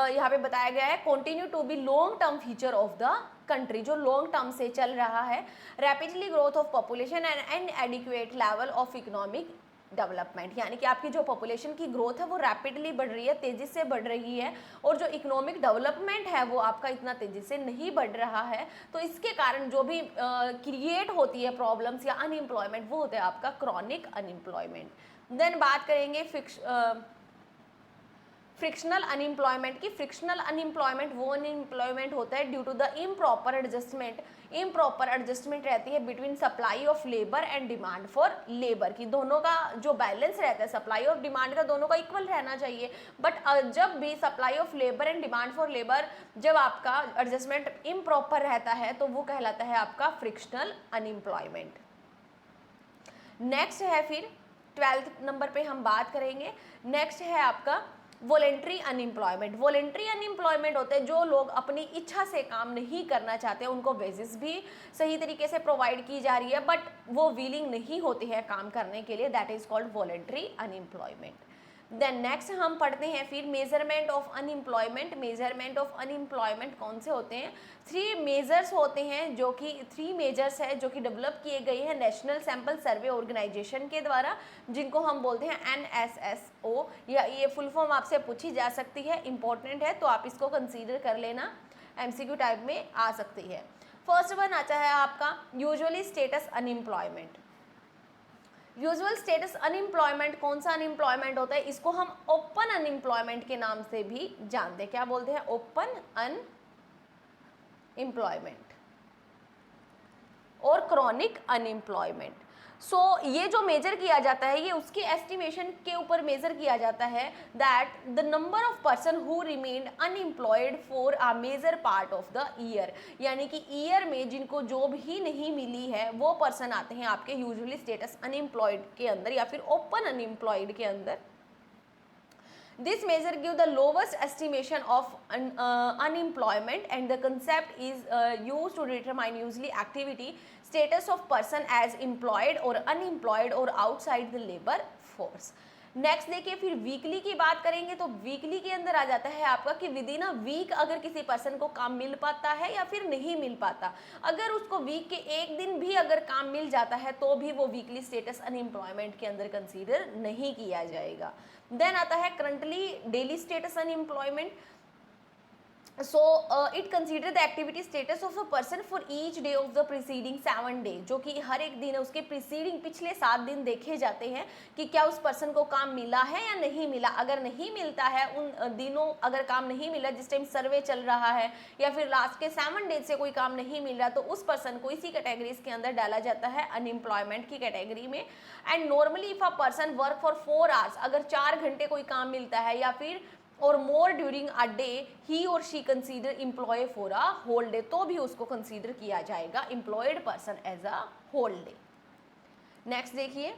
यहाँ पे बताया गया है continue to be long term feature of the country, जो लॉन्ग टर्म से चल रहा है। Rapidly growth of population and inadequate level of economic development, यानी कि आपकी जो पॉपुलेशन की ग्रोथ है वो रैपिडली बढ़ रही है, तेज़ी से बढ़ रही है, और जो इकोनॉमिक डेवलपमेंट है वो आपका इतना तेज़ी से नहीं बढ़ रहा है। तो इसके कारण जो भी क्रिएट होती है प्रॉब्लम्स या अनएम्प्लॉयमेंट, वो होता है आपका क्रॉनिक अनएम्प्लॉयमेंट। देन बात करेंगे फ्रिक्शनल अनएम्प्लॉयमेंट की। फ्रिक्शनल अनएम्प्लॉयमेंट वो अनएम्प्लॉयमेंट होता है due to the improper adjustment रहती है between supply of labour and demand for labour की। दोनों का जो बैलेंस रहता है, सप्लाई और डिमांड का दोनों का इक्वल रहना चाहिए, बट जब भी supply of labour and demand for labour जब आपका एडजस्टमेंट इम्प्रॉपर रहता है तो वो कहलाता है आपका फ्रिक्शनल अनएम्प्लॉयमेंट। नेक्स्ट है फिर 12th नंबर पे हम बात करेंगे। नेक्स्ट है आपका वॉलेंट्री अनएम्प्लॉयमेंट। वॉलेंट्री अनएम्प्लॉयमेंट होते हैं जो लोग अपनी इच्छा से काम नहीं करना चाहते, उनको वेजेस भी सही तरीके से प्रोवाइड की जा रही है बट वो विलिंग नहीं होते हैं काम करने के लिए, that is called voluntary unemployment. Then next हम पढ़ते हैं फिर measurement of unemployment. Measurement of unemployment कौन से होते हैं, 3 मेजर्स होते हैं, जो कि 3 मेजर्स है जो कि डेवलप किए गए हैं नेशनल सैंपल सर्वे ऑर्गेनाइजेशन के द्वारा, जिनको हम बोलते हैं NSSO, या ये फुल फॉर्म आपसे पूछी जा सकती है, इंपॉर्टेंट है तो आप इसको कंसीडर कर लेना, MCQ टाइप में आ सकती है। फर्स्ट वन आता है आपका usually status unemployment. Usual status unemployment कौन सा अनएम्प्लॉयमेंट होता है, इसको हम ओपन अनएम्प्लॉयमेंट के नाम से भी जानते हैं। क्या बोलते हैं? ओपन अनएम्प्लॉयमेंट और क्रॉनिक अनएम्प्लॉयमेंट। सो ये जो मेजर किया जाता है ये उसकी एस्टिमेशन के ऊपर मेजर किया जाता है that the number of person who remained unemployed for a major part of the year, यानी कि ईयर में जिनको जॉब ही नहीं मिली है वो पर्सन आते हैं आपके यूजुअली स्टेटस अनएम्प्लॉयड के अंदर या फिर ओपन अनएम्प्लॉयड के अंदर। This measure give the lowest estimation of unemployment, and the concept is used to determine usually activity status of person as employed or unemployed or outside the labor force. Next देखिए, फिर weekly की बात करेंगे तो weekly के अंदर आ जाता है आपका कि विद इन अ वीक अगर किसी पर्सन को काम मिल पाता है या फिर नहीं मिल पाता। अगर उसको वीक के एक दिन भी अगर काम मिल जाता है तो भी वो वीकली स्टेटस अनएम्प्लॉयमेंट के अंदर कंसीडर नहीं किया जाएगा। देन आता है currently daily status unemployment. So it consider the activity status of a person for each day of the preceding 7 days, जो कि हर एक दिन है उसके preceding पिछले 7 दिन देखे जाते हैं कि क्या उस पर्सन को काम मिला है या नहीं मिला। अगर नहीं मिलता है उन दिनों, अगर काम नहीं मिला जिस टाइम सर्वे चल रहा है या फिर लास्ट के 7 डेज से कोई काम नहीं मिल रहा, तो उस पर्सन को इसी कैटेगरीज के अंदर डाला जाता है अनएम्प्लॉयमेंट की कैटेगरी में। And normally if a person work for 4 hours, अगर 4 घंटे कोई काम मिलता है या फिर और मोर ड्यूरिंग अ डे ही और she consider employ for a whole day, तो भी उसको कंसीडर किया जाएगा employed person as a whole day. Next देखिए,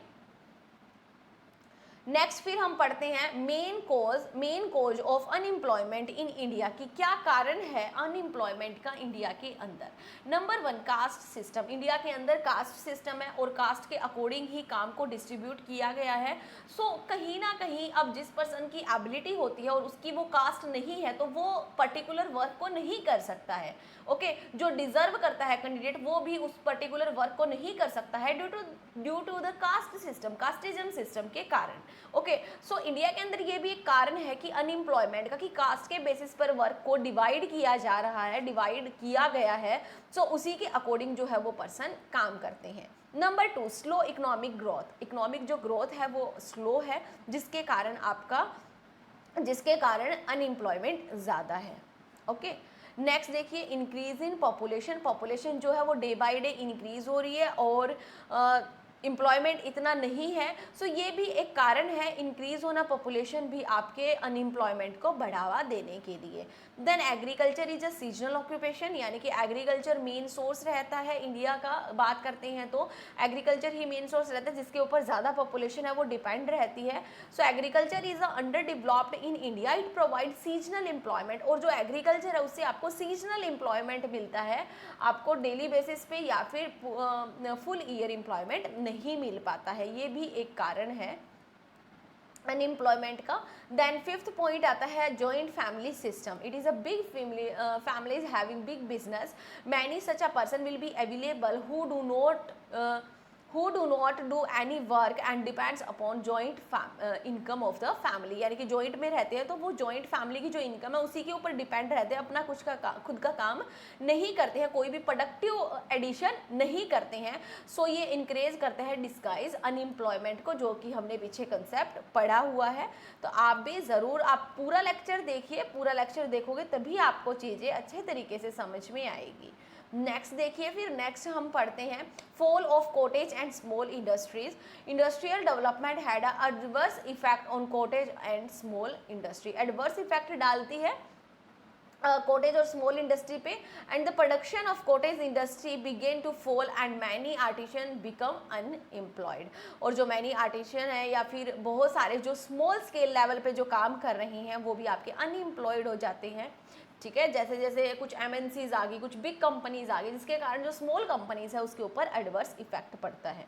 नेक्स्ट फिर हम पढ़ते हैं main cause of unemployment in India, की क्या कारण है अनएम्प्लॉयमेंट का इंडिया के अंदर। Number 1, caste system. इंडिया के अंदर कास्ट सिस्टम है और कास्ट के अकॉर्डिंग ही काम को डिस्ट्रीब्यूट किया गया है। सो कहीं ना कहीं अब जिस पर्सन की एबिलिटी होती है और उसकी वो कास्ट नहीं है तो वो पर्टिकुलर वर्क को नहीं कर सकता है। ओके, जो डिजर्व करता है कैंडिडेट वो भी उस पर्टिकुलर वर्क को नहीं कर सकता है due to the caste system, casteism system के कारण। ओके, सो इंडिया के अंदर ये भी एक कारण है कि अनएम्प्लॉयमेंट का, कि कास्ट के बेसिस पर वर्क को डिवाइड किया जा रहा है, डिवाइड किया गया है। सो उसी के अकॉर्डिंग जो है वो पर्सन काम करते हैं। Number 2, slow economic growth. Economic जो ग्रोथ है वो स्लो है जिसके कारण अनएम्प्लॉयमेंट ज़्यादा है। ओके, नेक्स्ट देखिए, इंक्रीज इन पॉपुलेशन। पॉपुलेशन जो है वो डे बाय डे इंक्रीज हो रही है और एम्प्लॉयमेंट इतना नहीं है। सो ये भी एक कारण है, इंक्रीज होना पॉपुलेशन भी आपके अनएम्प्लॉयमेंट को बढ़ावा देने के लिए। Then agriculture is a seasonal occupation, यानी कि एग्रीकल्चर मेन सोर्स रहता है इंडिया का। बात करते हैं तो एग्रीकल्चर ही मेन सोर्स रहता है जिसके ऊपर ज़्यादा पॉपुलेशन है वो डिपेंड रहती है। सो agriculture is under developed in India, it provide seasonal employment. और जो एग्रीकल्चर है उससे आपको सीजनल एम्प्लॉयमेंट मिलता है, आपको डेली बेसिस पे या फिर फुल ईयर एम्प्लॉयमेंट नहीं मिल पाता है। ये भी एक कारण है अनएम्प्लॉयमेंट का। देन 5th पॉइंट आता है joint family system. It is a big families having big business, many such a person will be available who do not do any work and depends upon joint income of the family, यानी कि joint में रहते हैं तो वो joint family की जो income है उसी के ऊपर डिपेंड रहते हैं, अपना खुद का काम नहीं करते हैं, कोई भी प्रोडक्टिव एडिशन नहीं करते हैं। सो ये इंकरेज करते हैं डिस्गाइज अनएम्प्लॉयमेंट को, जो कि हमने पीछे कंसेप्ट पढ़ा हुआ है। तो आप भी ज़रूर आप पूरा लेक्चर देखिए, पूरा लेक्चर देखोगे तभी आपको चीज़ें अच्छे तरीके से समझ में आएगी। नेक्स्ट देखिए, फिर नेक्स्ट हम पढ़ते हैं fall of cottage and small industries. Industrial development had a adverse effect on cottage and small industry. Adverse effect डालती है कॉटेज और स्मॉल इंडस्ट्री पे, and the production of cottage industry begin to fall and many artisan become unemployed. और जो many artisan है या फिर बहुत सारे जो स्मॉल स्केल लेवल पे जो काम कर रहे हैं वो भी आपके अनएम्प्लॉयड हो जाते हैं। ठीक है, जैसे जैसे कुछ MNCs आ गई, कुछ बिग कंपनीज आ गई, जिसके कारण जो स्मॉल कंपनीज है उसके ऊपर एडवर्स इफेक्ट पड़ता है।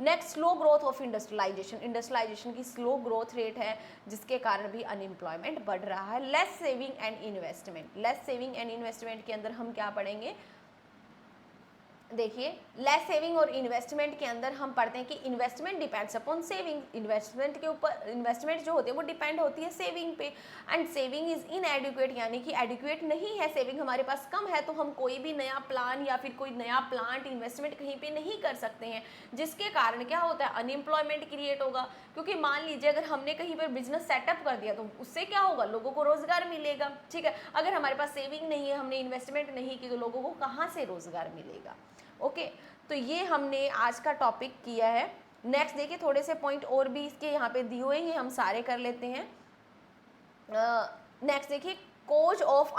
Next, slow growth of industrialisation. Industrialisation की स्लो ग्रोथ रेट है जिसके कारण भी अनएम्प्लॉयमेंट बढ़ रहा है। Less saving and investment. Less saving and investment के अंदर हम क्या पढ़ेंगे, देखिए, लेस सेविंग और इन्वेस्टमेंट के अंदर हम पढ़ते हैं कि investment depends upon saving. Investment के ऊपर, इन्वेस्टमेंट जो होती है वो डिपेंड होती है सेविंग पे, एंड सेविंग इज इनएडिक्वेट, यानी कि एडिक्वेट नहीं है, सेविंग हमारे पास कम है, तो हम कोई भी नया प्लान या फिर कोई नया प्लांट इन्वेस्टमेंट कहीं पे नहीं कर सकते हैं, जिसके कारण क्या होता है, अनएम्प्लॉयमेंट क्रिएट होगा। क्योंकि मान लीजिए अगर हमने कहीं पर बिजनेस सेटअप कर दिया तो उससे क्या होगा, लोगों को रोजगार मिलेगा, ठीक है। अगर हमारे पास सेविंग नहीं है, हमने इन्वेस्टमेंट नहीं की, तो लोगों को कहाँ से रोजगार मिलेगा। ओके, तो ये हमने आज का टॉपिक किया है। नेक्स्ट देखिए, थोड़े से पॉइंट और भी इसके यहाँ पे दिए हुए हैं, हम सारे कर लेते हैं। नेक्स्ट देखिए, cause of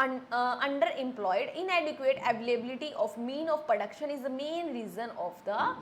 under employed inadequate availability of mean of production is the main reason of the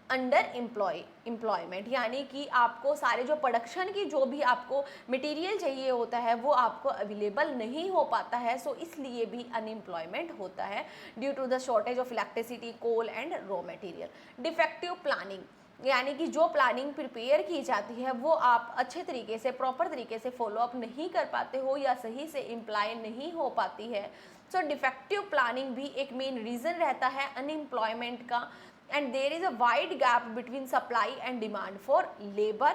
under employment, यानी कि आपको सारे जो प्रोडक्शन की जो भी आपको मटेरियल चाहिए होता है वो आपको अवेलेबल नहीं हो पाता है, सो इसलिए भी अनएम्प्लॉयमेंट होता है due to the shortage of electricity, coal and raw material. Defective planning, यानी कि जो प्लानिंग प्रिपेयर की जाती है वो आप अच्छे तरीके से, प्रॉपर तरीके से फॉलो अप नहीं कर पाते हो या सही से इम्प्लाई नहीं हो पाती है। सो डिफेक्टिव प्लानिंग भी एक मेन रीज़न रहता है अनएम्प्लॉयमेंट का। And there is a wide gap between supply and demand for labor.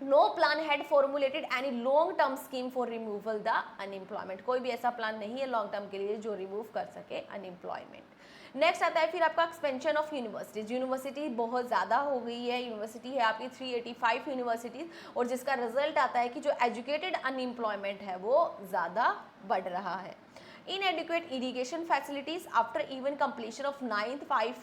No plan had formulated any long-term scheme for removal the unemployment. कोई भी ऐसा प्लान नहीं है लॉन्ग टर्म के लिए जो रिमूव कर सके अनएम्प्लॉयमेंट। नेक्स्ट आता है फिर आपका एक्सपेंशन ऑफ यूनिवर्सिटीज। यूनिवर्सिटी बहुत ज़्यादा हो गई है, यूनिवर्सिटी है आपकी 385 यूनिवर्सिटीज़, और जिसका रिजल्ट आता है कि जो एजुकेटेड अनएम्प्लॉयमेंट है वो ज़्यादा बढ़ रहा है। Inadequate irrigation facilities after even completion of 9th 5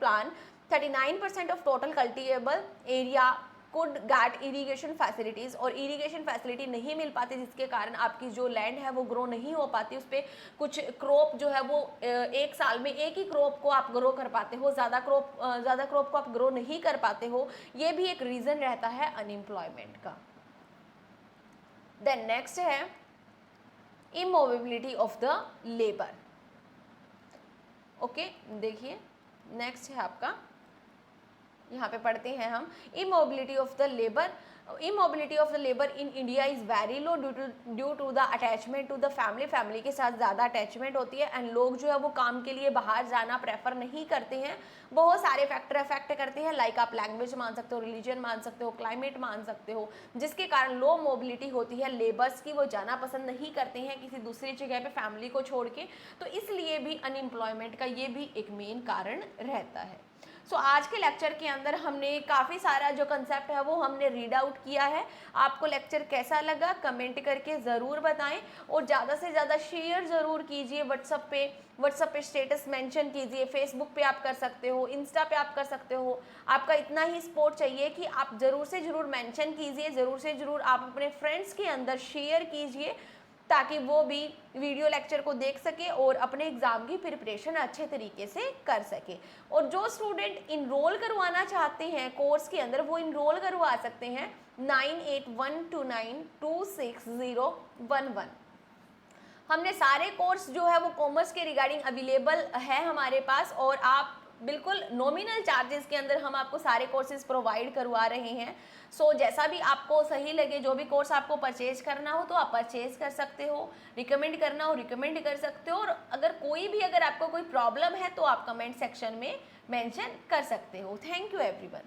plan, 39% of total cultivable area could get irrigation facilities, और irrigation facility नहीं मिल पाती जिसके कारण आपकी जो लैंड है वो ग्रो नहीं हो पाती, उस पर कुछ क्रॉप जो है वो एक साल में एक ही क्रॉप को आप ग्रो कर पाते हो, ज़्यादा क्रॉप को आप ग्रो नहीं कर पाते हो। ये भी एक रीज़न रहता है अनएम्प्लॉयमेंट का। देन नेक्स्ट है immobility of the labour. Okay, देखिए नेक्स्ट है आपका, यहाँ पे पढ़ते हैं हम, immobility of the labour. Immobility of the labour in India is very low due to the attachment to the family के साथ ज़्यादा अटैचमेंट होती है, एंड लोग जो है वो काम के लिए बाहर जाना प्रेफर नहीं करते हैं। बहुत सारे फैक्टर अफेक्ट करते हैं, लाइक आप लैंग्वेज मान सकते हो, रिलीजन मान सकते हो, क्लाइमेट मान सकते हो, जिसके कारण लो मोबिलिटी होती है लेबर्स की, वो जाना पसंद नहीं करते हैं किसी दूसरी जगह पे फैमिली को छोड़ के, तो इसलिए भी अनएम्प्लॉयमेंट का ये भी एक मेन कारण रहता है। सो आज के लेक्चर के अंदर हमने काफ़ी सारा जो कंसेप्ट है वो हमने रीड आउट किया है। आपको लेक्चर कैसा लगा कमेंट करके ज़रूर बताएं, और ज़्यादा से ज़्यादा शेयर ज़रूर कीजिए। व्हाट्सएप पे स्टेटस मेंशन कीजिए, फेसबुक पे आप कर सकते हो, इंस्टा पे आप कर सकते हो। आपका इतना ही सपोर्ट चाहिए कि आप ज़रूर से ज़रूर मेंशन कीजिए, ज़रूर से ज़रूर आप अपने फ्रेंड्स के अंदर शेयर कीजिए, ताकि वो भी वीडियो लेक्चर को देख सके और अपने एग्ज़ाम की प्रिपरेशन अच्छे तरीके से कर सके। और जो स्टूडेंट इनरोल करवाना चाहते हैं कोर्स के अंदर, वो इनरोल करवा सकते हैं 9812926011। हमने सारे कोर्स जो है वो कॉमर्स के रिगार्डिंग अवेलेबल है हमारे पास, और आप बिल्कुल नॉमिनल चार्जेस के अंदर हम आपको सारे कोर्सेज प्रोवाइड करवा रहे हैं। सो जैसा भी आपको सही लगे, जो भी कोर्स आपको परचेज करना हो तो आप परचेज कर सकते हो, रिकमेंड करना हो रिकमेंड कर सकते हो, और अगर आपको कोई प्रॉब्लम है तो आप कमेंट सेक्शन में मेंशन कर सकते हो। Thank you everyone.